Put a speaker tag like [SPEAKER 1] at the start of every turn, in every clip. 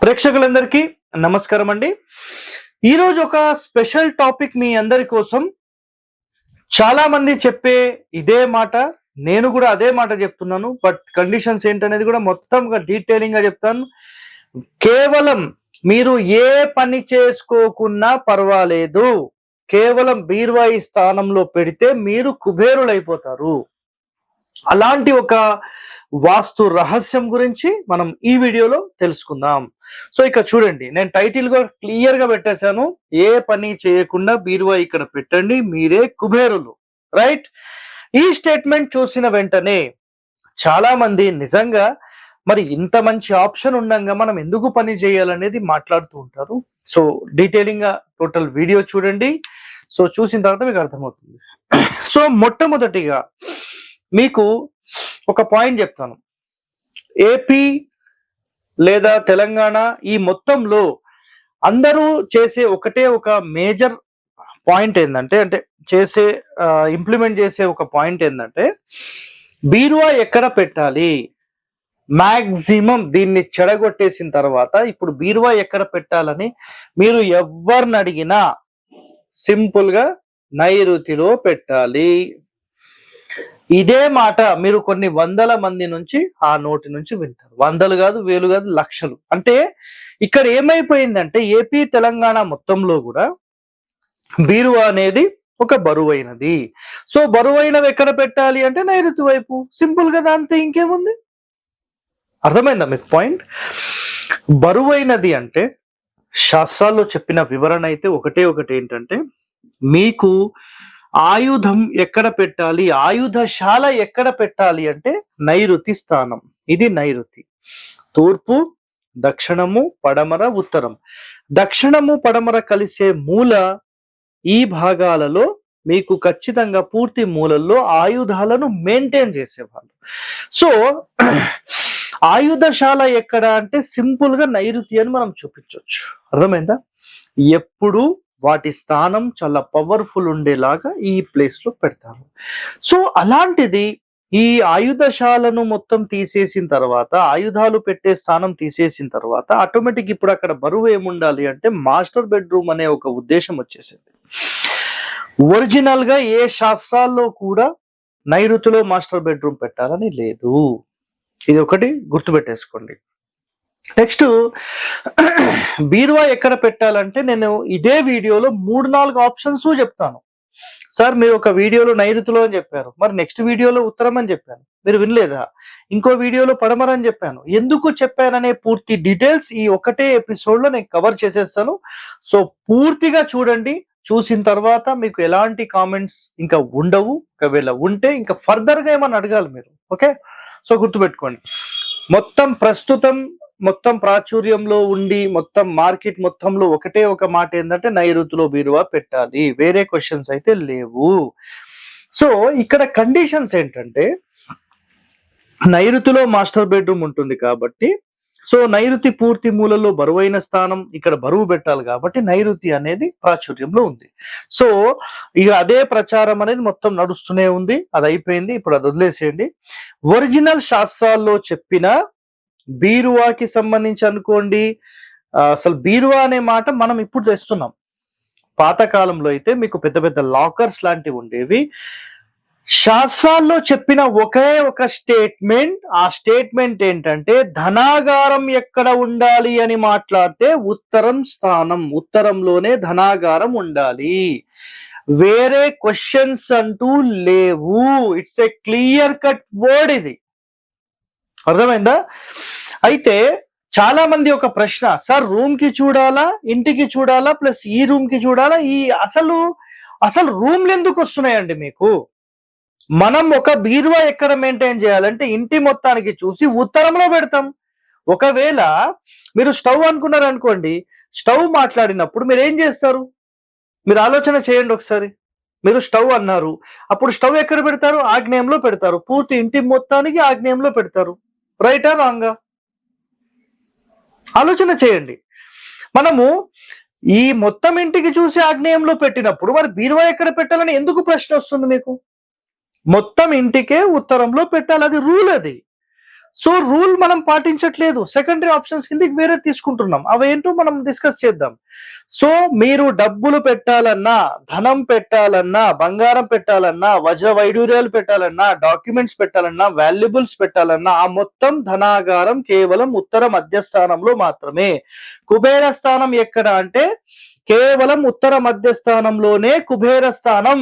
[SPEAKER 1] ప్రేక్షకులందరికీ నమస్కారం అండి. ఈరోజు ఒక స్పెషల్ టాపిక్ మీ అందరి కోసం. చాలా మంది చెప్పే ఇదే మాట, నేను కూడా అదే మాట చెప్తున్నాను. బట్ కండిషన్స్ ఏంటనేది కూడా మొత్తంగా డీటెయిలింగ్ గా చెప్తాను. కేవలం మీరు ఏ పని చేసుకోకున్నా పర్వాలేదు, కేవలం బీరువాయి స్థానంలో పెడితే మీరు కుబేరులైపోతారు. అలాంటి ఒక వాస్తు రహస్యం గురించి మనం ఈ వీడియోలో తెలుసుకుందాం. సో ఇక చూడండి, నేను టైటిల్ కూడా క్లియర్ గా పెట్టేశాను. ఏ పని చేయకుండా బీరువా ఇక్కడ పెట్టండి, మీరే కుబేరులు. రైట్? ఈ స్టేట్మెంట్ చూసిన వెంటనే చాలా మంది నిజంగా మరి ఇంత మంచి ఆప్షన్ ఉండగా మనం ఎందుకు పని చేయాలనేది మాట్లాడుతూ ఉంటారు. సో డీటెయిలింగ్ గా టోటల్ వీడియో చూడండి. సో చూసిన తర్వాత మీకు అర్థమవుతుంది. సో మొట్టమొదటిగా మీకు ఒక పాయింట్ చెప్తాను. ఏపీ లేదా తెలంగాణ ఈ మొత్తంలో అందరూ చేసే ఒకటే ఒక మేజర్ పాయింట్ ఏంటంటే, ఇంప్లిమెంట్ చేసే ఒక పాయింట్ ఏంటంటే, బీరువా ఎక్కడ పెట్టాలి. మాక్సిమం దీన్ని చెడగొట్టేసిన తర్వాత ఇప్పుడు బీరువా ఎక్కడ పెట్టాలని మీరు ఎవరిని అడిగినా సింపుల్ గా నైరుతిలో పెట్టాలి. ఇదే మాట మీరు కొన్ని వందల మంది నుంచి ఆ నోటి నుంచి వింటారు. వందలు కాదు, వేలు కాదు, లక్షలు. అంటే ఇక్కడ ఏమైపోయిందంటే ఏపీ తెలంగాణ మొత్తంలో కూడా బీరువా అనేది ఒక బరువైనది. సో బరువైనవి ఎక్కడ పెట్టాలి అంటే నైరుతి వైపు. సింపుల్ గా దాంతో ఇంకేముంది? అర్థమైందా మీకు పాయింట్? బరువైనది అంటే శాస్త్రాల్లో చెప్పిన వివరణ అయితే ఒకటే ఒకటి ఏంటంటే, మీకు ఆయుధం ఎక్కడ పెట్టాలి, ఆయుధశాల ఎక్కడ పెట్టాలి అంటే నైరుతి స్థానం. ఇది నైరుతి. తూర్పు, దక్షిణము, పడమర, ఉత్తరం. దక్షిణము పడమర కలిసే మూల ఈ భాగాలలో మీకు ఖచ్చితంగా పూర్తి మూలల్లో ఆయుధాలను మెయింటైన్ చేసేవాళ్ళు. సో ఆయుధశాల ఎక్కడ అంటే సింపుల్ గా నైరుతి అని మనం చూపించవచ్చు. అర్థమైందా? ఎప్పుడు వాటి స్థానం చాలా పవర్ఫుల్ ఉండేలాగా ఈ ప్లేస్ లో పెడతారు. సో అలాంటిది ఈ ఆయుధశాలను మొత్తం తీసేసిన తర్వాత, ఆయుధాలు పెట్టే స్థానం తీసేసిన తర్వాత ఆటోమేటిక్ ఇప్పుడు అక్కడ బరువు ఏముండాలి అంటే మాస్టర్ బెడ్రూమ్ అనే ఒక ఉద్దేశం వచ్చేసింది. ఒరిజినల్ గా ఏ శాస్త్రాల్లో కూడా నైరుతిలో మాస్టర్ బెడ్రూమ్ పెట్టాలని లేదు. ఇది ఒకటి గుర్తుపెట్టేసుకోండి. నెక్స్ట్, బీరువా ఎక్కడ పెట్టాలంటే నేను ఇదే వీడియోలో 3-4 ఆప్షన్స్ చెప్తాను. సార్ మీరు ఒక వీడియోలో నైరుతిలో అని చెప్పారు, మరి నెక్స్ట్ వీడియోలో ఉత్తరం అని చెప్పాను, మీరు వినలేదా? ఇంకో వీడియోలో పడమర అని చెప్పాను. ఎందుకు చెప్పాననే పూర్తి డీటెయిల్స్ ఈ ఒకటే ఎపిసోడ్ లో నేను కవర్ చేసేస్తాను. సో పూర్తిగా చూడండి. చూసిన తర్వాత మీకు ఎలాంటి కామెంట్స్ ఇంకా ఉండవు. ఒకవేళ ఉంటే ఇంకా ఫర్దర్ గా ఏమన్నా అడగాలి మీరు. ఓకే? సో గుర్తుపెట్టుకోండి, మొత్తం ప్రాచుర్యంలో ఉండి మొత్తం మార్కెట్ మొత్తంలో ఒకటే ఒక మాట ఏంటంటే నైరుతిలో బీరువా పెట్టాలి. వేరే క్వశ్చన్స్ అయితే లేవు. సో ఇక్కడ కండిషన్స్ ఏంటంటే, నైరుతిలో మాస్టర్ బెడ్రూమ్ ఉంటుంది కాబట్టి, సో నైరుతి పూర్తి మూలలో బరువైన స్థానం, ఇక్కడ బరువు పెట్టాలి కాబట్టి నైరుతి అనేది ప్రాచుర్యంలో ఉంది. సో ఇక అదే ప్రచారం అనేది మొత్తం నడుస్తూనే ఉంది. అది అయిపోయింది, ఇప్పుడు అది వదిలేసేయండి. ఒరిజినల్ శాస్త్రాల్లో చెప్పిన బీరువాకి సంబంధించి అనుకోండి, అసలు బీరువా అనే మాట మనం ఇప్పుడు తెస్తున్నాం. పాతకాలంలో అయితే మీకు పెద్ద పెద్ద లాకర్స్ లాంటివి ఉండేవి. శాస్త్రాల్లో చెప్పిన ఒకే ఒక స్టేట్మెంట్, ఆ స్టేట్మెంట్ ఏంటంటే ధనాగారం ఎక్కడ ఉండాలి అని మాట్లాడితే ఉత్తరం స్థానం, ఉత్తరంలోనే ధనాగారం ఉండాలి. వేరే క్వశ్చన్స్ అంటూ లేవు. It's a clear cut word ఇది. అర్థమైందా? అయితే చాలా మంది ఒక ప్రశ్న, సార్ రూమ్ కి చూడాలా, ఇంటికి చూడాలా, ప్లస్ ఈ రూమ్ కి చూడాలా, ఈ అసలు రూమ్లు ఎందుకు వస్తున్నాయండి మీకు? మనం ఒక బీరువా ఎక్కడ మెయింటైన్ చేయాలంటే ఇంటి మొత్తానికి చూసి ఉత్తరంలో పెడతాం. ఒకవేళ మీరు స్టవ్ అనుకున్నారు అనుకోండి, స్టవ్ మాట్లాడినప్పుడు మీరు ఏం చేస్తారు? మీరు ఆలోచన చేయండి ఒకసారి. మీరు స్టవ్ అన్నారు, అప్పుడు స్టవ్ ఎక్కడ పెడతారు? ఆగ్నేయంలో పెడతారు. పూర్తి ఇంటి మొత్తానికి ఆగ్నేయంలో పెడతారు. రైటా రాంగా? ఆలోచన చేయండి. మనము ఈ మొత్తం ఇంటికి చూసి ఆగ్నేయంలో పెట్టినప్పుడు మరి బీరువా ఎక్కడ పెట్టాలని ఎందుకు ప్రశ్న వస్తుంది మీకు? మొత్తం ఇంటికే ఉత్తరంలో పెట్టాలి, అది రూల్. అది సో రూల్ మనం పాటించట్లేదు, సెకండరీ ఆప్షన్స్ కిందకి వేరే తీసుకుంటున్నాం. అవేంటో మనం డిస్కస్ చేద్దాం. సో మీరు డబ్బులు పెట్టాలన్నా, ధనం పెట్టాలన్నా, బంగారం పెట్టాలన్నా, వజ్ర వైడూర్యాలు పెట్టాలన్నా, డాక్యుమెంట్స్ పెట్టాలన్నా, వాల్యుబుల్స్ పెట్టాలన్నా, ఆ మొత్తం ధనాగారం కేవలం ఉత్తర మధ్యస్థానంలో మాత్రమే. కుబేర స్థానం ఎక్కడ అంటే కేవలం ఉత్తర మధ్యస్థానంలోనే కుబేర స్థానం.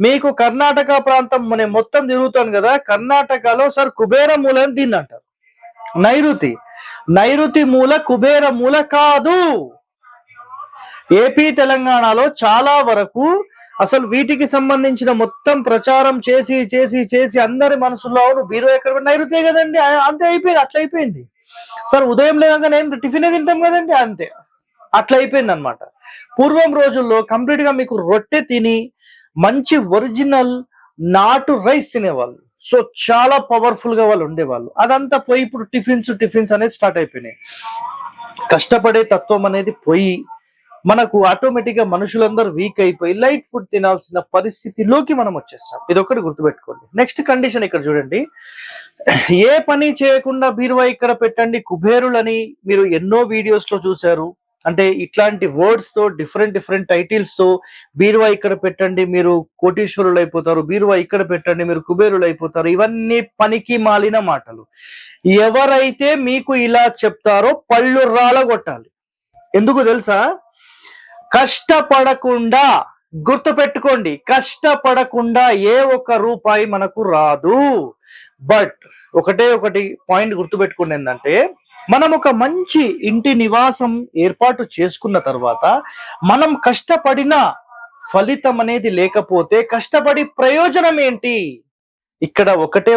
[SPEAKER 1] మీకు కర్ణాటక ప్రాంతం నేను మొత్తం తిరుగుతాను కదా, కర్ణాటకలో సార్ కుబేర మూల అని దీన్ని అంటారు. నైరుతి, నైరుతి మూల కుబేర మూల కాదు. ఏపీ తెలంగాణలో చాలా వరకు అసలు వీటికి సంబంధించిన మొత్తం ప్రచారం చేసి చేసి చేసి అందరి మనసులో బీరో ఎక్కడ నైరుతే కదండి, అంతే అయిపోయింది, అట్లా అయిపోయింది. సార్ ఉదయం లేవగానే టిఫిన్ తింటాం కదండి, అంతే అట్లా అయిపోయింది అనమాట. పూర్వం రోజుల్లో కంప్లీట్ గా మీకు రొట్టె తిని మంచి ఒరిజినల్ నాటు రైస్ తినేవాళ్ళు. సో చాలా పవర్ఫుల్ గా వాళ్ళు ఉండేవాళ్ళు. అదంతా పోయి ఇప్పుడు టిఫిన్స్ అనేది స్టార్ట్ అయిపోయినాయి. కష్టపడే తత్వం అనేది పోయి మనకు ఆటోమేటిక్ గా మనుషులందరూ వీక్ అయిపోయి లైట్ ఫుడ్ తినాల్సిన పరిస్థితిలోకి మనం వచ్చేస్తాం. ఇది ఒకటి గుర్తుపెట్టుకోండి. నెక్స్ట్ కండిషన్ ఇక్కడ చూడండి. ఏ పని చేయకుండా బీరువా ఇక్కడ పెట్టండి కుబేరులని మీరు ఎన్నో వీడియోస్ లో చూశారు. అంటే ఇట్లాంటి వర్డ్స్ తో డిఫరెంట్ టైటిల్స్ తో బీరువా ఇక్కడ పెట్టండి మీరు కోటీశ్వరులు అయిపోతారు, బీరువా ఇక్కడ పెట్టండి మీరు కుబేరులు అయిపోతారు. ఇవన్నీ పనికి మాలిన మాటలు. ఎవరైతే మీకు ఇలా చెప్తారో పళ్ళు రాలగొట్టాలి. ఎందుకు తెలుసా? కష్టపడకుండా, గుర్తుపెట్టుకోండి, కష్టపడకుండా ఏ ఒక్క రూపాయి మనకు రాదు. బట్ ఒకటి పాయింట్ గుర్తుపెట్టుకోండి, ఏంటంటే మనం ఒక మంచి ఇంటి నివాసం ఏర్పాటు చేసుకున్న తర్వాత మనం కష్టపడిన ఫలితం అనేది లేకపోతే కష్టపడి ప్రయోజనం ఏంటి? ఇక్కడ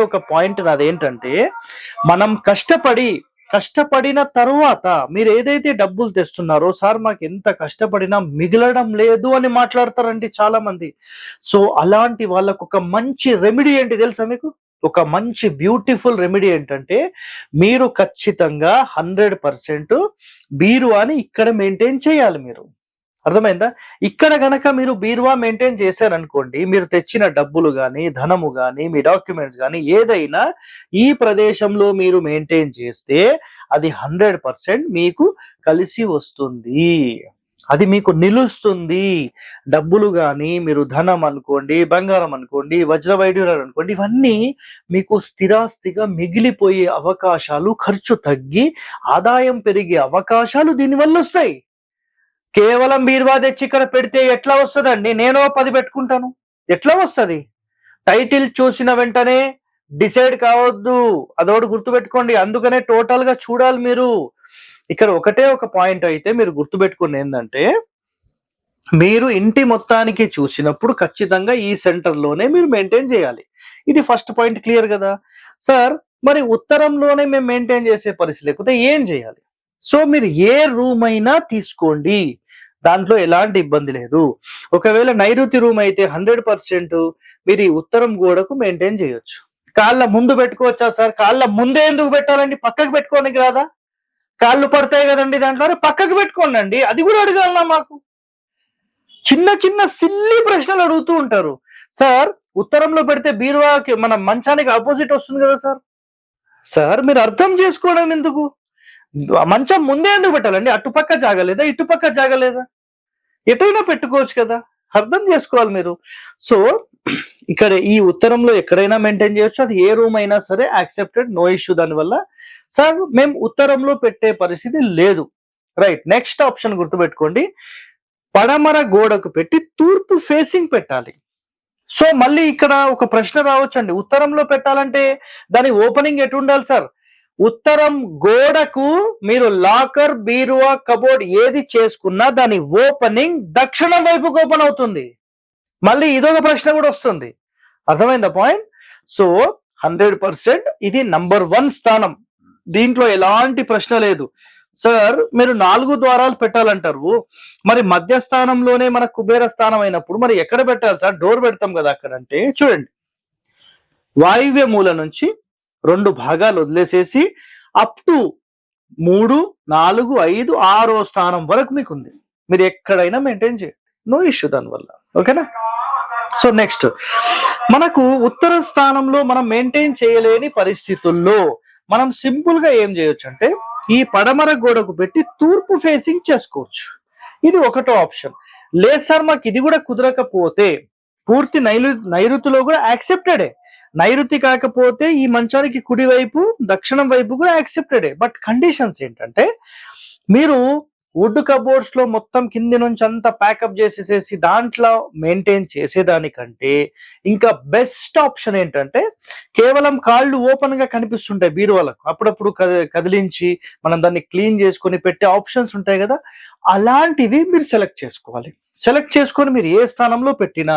[SPEAKER 1] ఒక పాయింట్ నాదేంటంటే, మనం కష్టపడిన తరువాత మీరు ఏదైతే డబ్బులు తెస్తున్నారో, సార్ మాకు ఎంత కష్టపడినా మిగలడం లేదు అని మాట్లాడతారండి చాలా మంది. సో అలాంటి వాళ్ళకు ఒక మంచి రెమెడీ ఏంటి తెలుసా మీకు? ఒక మంచి బ్యూటిఫుల్ రెమెడీ ఏంటంటే, మీరు ఖచ్చితంగా 100% బీరువాని ఇక్కడ మెయింటైన్ చేయాలి. మీరు అర్థమైందా? ఇక్కడ గనక మీరు బీరువా మెయింటైన్ చేశారనుకోండి, మీరు తెచ్చిన డబ్బులు కానీ, ధనము కానీ, మీ డాక్యుమెంట్స్ కానీ ఏదైనా ఈ ప్రదేశంలో మీరు మెయింటైన్ చేస్తే అది 100% మీకు కలిసి వస్తుంది. అది మీకు నిలుస్తుంది. డబ్బులు కానీ, మీరు ధనం అనుకోండి, బంగారం అనుకోండి, వజ్ర వైడూర్యాలు అనుకోండి, ఇవన్నీ మీకు స్థిరాస్తిగా మిగిలిపోయే అవకాశాలు, ఖర్చు తగ్గి ఆదాయం పెరిగే అవకాశాలు దీనివల్ల వస్తాయి. కేవలం బీరువా తెచ్చి ఇక్కడ పెడితే ఎట్లా వస్తుందండి? నేను 10 పెట్టుకుంటాను, ఎట్లా వస్తుంది? టైటిల్ చూసిన వెంటనే డిసైడ్ కావద్దు, అదొకటి గుర్తుపెట్టుకోండి. అందుకనే టోటల్ గా చూడాలి మీరు. ఇక్కడ ఒక పాయింట్ అయితే మీరు గుర్తుపెట్టుకుని ఏంటంటే, మీరు ఇంటి మొత్తానికి చూసినప్పుడు ఖచ్చితంగా ఈ సెంటర్ లోనే మీరు మెయింటైన్ చేయాలి. ఇది ఫస్ట్ పాయింట్. క్లియర్ కదా సార్? మరి ఉత్తరంలోనే మేము మెయింటైన్ చేసే పరిస్థితి లేకపోతే ఏం చేయాలి? సో మీరు ఏ రూమ్ అయినా తీసుకోండి, దాంట్లో ఎలాంటి ఇబ్బంది లేదు. ఒకవేళ నైరుతి రూమ్ అయితే 100% మీరు ఈ ఉత్తరం గోడకు మెయింటైన్ చేయొచ్చు. కాళ్ళ ముందు పెట్టుకోవచ్చా సార్? కాళ్ళ ముందే ఎందుకు పెట్టాలండి? పక్కకు పెట్టుకోనికి రాదా? కాళ్ళు పడతాయి కదండి దాంట్లో, పక్కకు పెట్టుకోండి. అది కూడా అడగాలన్నా మాకు? చిన్న సిల్లీ ప్రశ్నలు అడుగుతూ ఉంటారు. సార్ ఉత్తరంలో పెడితే బీరువాకి మన మంచానికి ఆపోజిట్ వస్తుంది కదా సార్. సార్ మీరు అర్థం చేసుకోవడం ఎందుకు? మంచం ముందే ఎందుకు పెట్టాలండి? అటుపక్క జాగలేదా, ఇటుపక్క జాగలేదా? ఎటైనా పెట్టుకోవచ్చు కదా, అర్థం చేసుకోవాలి మీరు. సో ఇక్కడ ఈ ఉత్తరంలో ఎక్కడైనా మెయింటైన్ చేయొచ్చు, అది ఏ రూమ్ అయినా సరే యాక్సెప్టెడ్, నో ఇష్యూ. దానివల్ల సార్ మేము ఉత్తరంలో పెట్టే పరిస్థితి లేదు. రైట్. నెక్స్ట్ ఆప్షన్ గుర్తుపెట్టుకోండి, పడమర గోడకు పెట్టి తూర్పు ఫేసింగ్ పెట్టాలి. సో మళ్ళీ ఇక్కడ ఒక ప్రశ్న రావచ్చండి, ఉత్తరంలో పెట్టాలంటే దాని ఓపెనింగ్ ఎటు ఉండాలి సార్? ఉత్తరం గోడకు మీరు లాకర్, బీరువా, కబోర్డ్ ఏది చేసుకున్నా దాని ఓపెనింగ్ దక్షిణం వైపుకు ఓపెన్ అవుతుంది. మళ్ళీ ఇదొక ప్రశ్న కూడా వస్తుంది. అర్థమైందా పాయింట్? సో 100% ఇది నంబర్ 1 స్థానం, దీంట్లో ఎలాంటి ప్రశ్న లేదు. సార్ మీరు 4 ద్వారాలు పెట్టాలంటారు, మరి మధ్య స్థానంలోనే మన కుబేర స్థానం అయినప్పుడు మరి ఎక్కడ పెట్టాలి సార్? డోర్ పెడతాం కదా అక్కడ. అంటే చూడండి, వాయువ్య మూల నుంచి 2 భాగాలు వదిలేసేసి అప్ టు 3, 4, 5, 6వ స్థానం వరకు మీకు ఉంది. మీరు ఎక్కడైనా మెయింటైన్ చేయండి, నో ఇష్యూ దానివల్ల. ఓకేనా? సో నెక్స్ట్, మనకు ఉత్తర స్థానంలో మనం మెయింటైన్ చేయలేని పరిస్థితుల్లో మనం సింపుల్ గా ఏం చేయొచ్చు అంటే ఈ పడమర గోడకు పెట్టి తూర్పు ఫేసింగ్ చేసుకోవచ్చు. ఇది ఒకటో ఆప్షన్. లేదు సార్ మాకు ఇది కూడా కుదరకపోతే పూర్తి నైరుతిలో కూడా యాక్సెప్టెడే. నైరుతి కాకపోతే ఈ మంచానికి కుడి వైపు దక్షిణం వైపు కూడా యాక్సెప్టెడే. బట్ కండిషన్స్ ఏంటంటే మీరు వుడ్ కబోర్డ్స్ లో మొత్తం కింది నుంచి అంతా ప్యాకప్ చేసేసేసి దాంట్లో మెయింటైన్ చేసేదానికంటే ఇంకా బెస్ట్ ఆప్షన్ ఏంటంటే కేవలం కాళ్ళు ఓపెన్ గా కనిపిస్తుంటాయి బీరువాలకు, అప్పుడప్పుడు కదిలించి మనం దాన్ని క్లీన్ చేసుకొని పెట్టే ఆప్షన్స్ ఉంటాయి కదా, అలాంటివి మీరు సెలెక్ట్ చేసుకోవాలి. సెలెక్ట్ చేసుకొని మీరు ఏ స్థానంలో పెట్టినా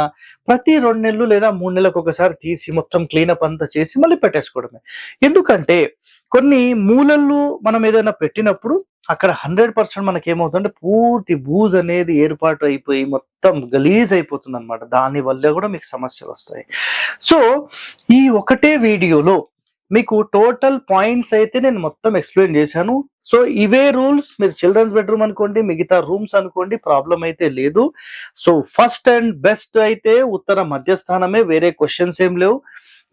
[SPEAKER 1] ప్రతి 2 నెలలు లేదా 3 నెలలకు ఒకసారి తీసి మొత్తం క్లీనప్ అంతా చేసి మళ్ళీ పెట్టేసుకోవడమే. ఎందుకంటే కొన్ని మూలల్లో మనం ఏదైనా పెట్టినప్పుడు అక్కడ 100% మనకి ఏమవుతుందంటే పూర్తి బూజ్ అనేది ఏర్పాటు అయిపోయి మొత్తం గలీజ్ అయిపోతుంది అనమాట. దాని వల్ల కూడా మీకు సమస్యలు వస్తాయి. సో ఈ ఒకటే వీడియోలో మీకు టోటల్ పాయింట్స్ అయితే నేను మొత్తం ఎక్స్ప్లెయిన్ చేశాను. సో ఇవే రూల్స్ మీరు చిల్డ్రన్స్ బెడ్రూమ్ అనుకోండి, మిగతా రూమ్స్ అనుకోండి, ప్రాబ్లం అయితే లేదు. సో ఫస్ట్ అండ్ బెస్ట్ అయితే ఉత్తర మధ్యస్థానమే, వేరే క్వశ్చన్స్ ఏం లేవు.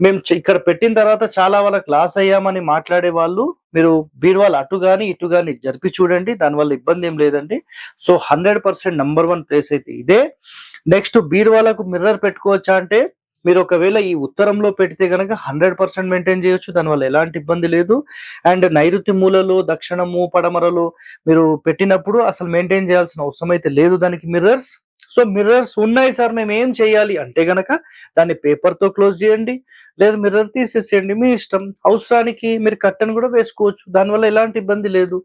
[SPEAKER 1] మేము ఇక్కడ పెట్టిన తర్వాత చాలా వాళ్ళకి లాస్ అయ్యామని మాట్లాడే వాళ్ళు మీరు బీరువాలు అటు గాని ఇటు గాని జరిపి చూడండి, దానివల్ల ఇబ్బంది ఏం లేదండి. సో 100% నంబర్ 1 ప్లేస్ అయితే ఇదే. నెక్స్ట్ బీరువాలకు మిర్రర్ పెట్టుకోవచ్చా అంటే మీరు ఒకవేళ ఈ ఉత్తరంలో పెడితే గనక 100% మెయింటైన్ చేయొచ్చు, దానివల్ల ఎలాంటి ఇబ్బంది లేదు. అండ్ నైరుతి మూలలో, దక్షిణము, పడమరలు మీరు పెట్టినప్పుడు అసలు మెయింటైన్ చేయాల్సిన అవసరం అయితే లేదు దానికి మిర్రర్స్. సో మిర్రర్స్ ఉన్నాయి సార్ మేము ఏం చేయాలి అంటే గనక దాన్ని పేపర్ తో క్లోజ్ చేయండి, లేదు మిర్రర్ తీసేసేయండి, మీ ఇష్టం. అవసరానికి మీరు కర్టెన్ కూడా వేసుకోవచ్చు, దానివల్ల ఎలాంటి ఇబ్బంది లేదు.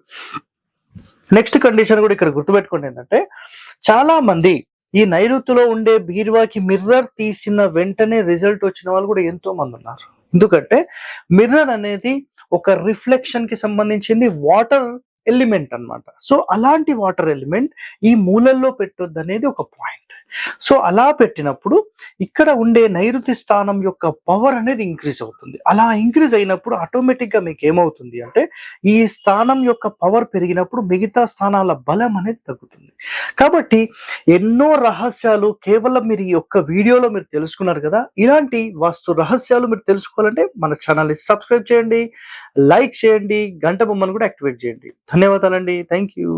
[SPEAKER 1] నెక్స్ట్ కండిషన్ కూడా ఇక్కడ గుర్తుపెట్టుకోండి ఏంటంటే చాలా మంది ఈ నైరుతిలో ఉండే బీరువాకి మిర్రర్ తీసిన వెంటనే రిజల్ట్ వచ్చిన వాళ్ళు కూడా ఎంతో మంది ఉన్నారు. ఎందుకంటే మిర్రర్ అనేది ఒక రిఫ్లెక్షన్ కి సంబంధించింది వాటర్ ఎలిమెంట్ అన్నమాట. సో అలాంటి వాటర్ ఎలిమెంట్ ఈ మూలల్లో పెట్టొద్దు అనేది ఒక పాయింట్. సో అలా పెట్టినప్పుడు ఇక్కడ ఉండే నైరుతి స్థానం యొక్క పవర్ అనేది ఇంక్రీజ్ అవుతుంది. అలా ఇంక్రీజ్ అయినప్పుడు ఆటోమేటిక్ గా మీకు ఏమవుతుంది అంటే ఈ స్థానం యొక్క పవర్ పెరిగినప్పుడు మిగతా స్థానాల బలం అనేది తగ్గుతుంది. కాబట్టి ఎన్నో రహస్యాలు కేవలం మీరు ఈ యొక్క వీడియోలో మీరు తెలుసుకున్నారు కదా. ఇలాంటి వాస్తు రహస్యాలు మీరు తెలుసుకోవాలంటే మన ఛానల్ని సబ్స్క్రైబ్ చేయండి, లైక్ చేయండి, గంట బొమ్మను కూడా యాక్టివేట్ చేయండి. ధన్యవాదాలండి. Thank you.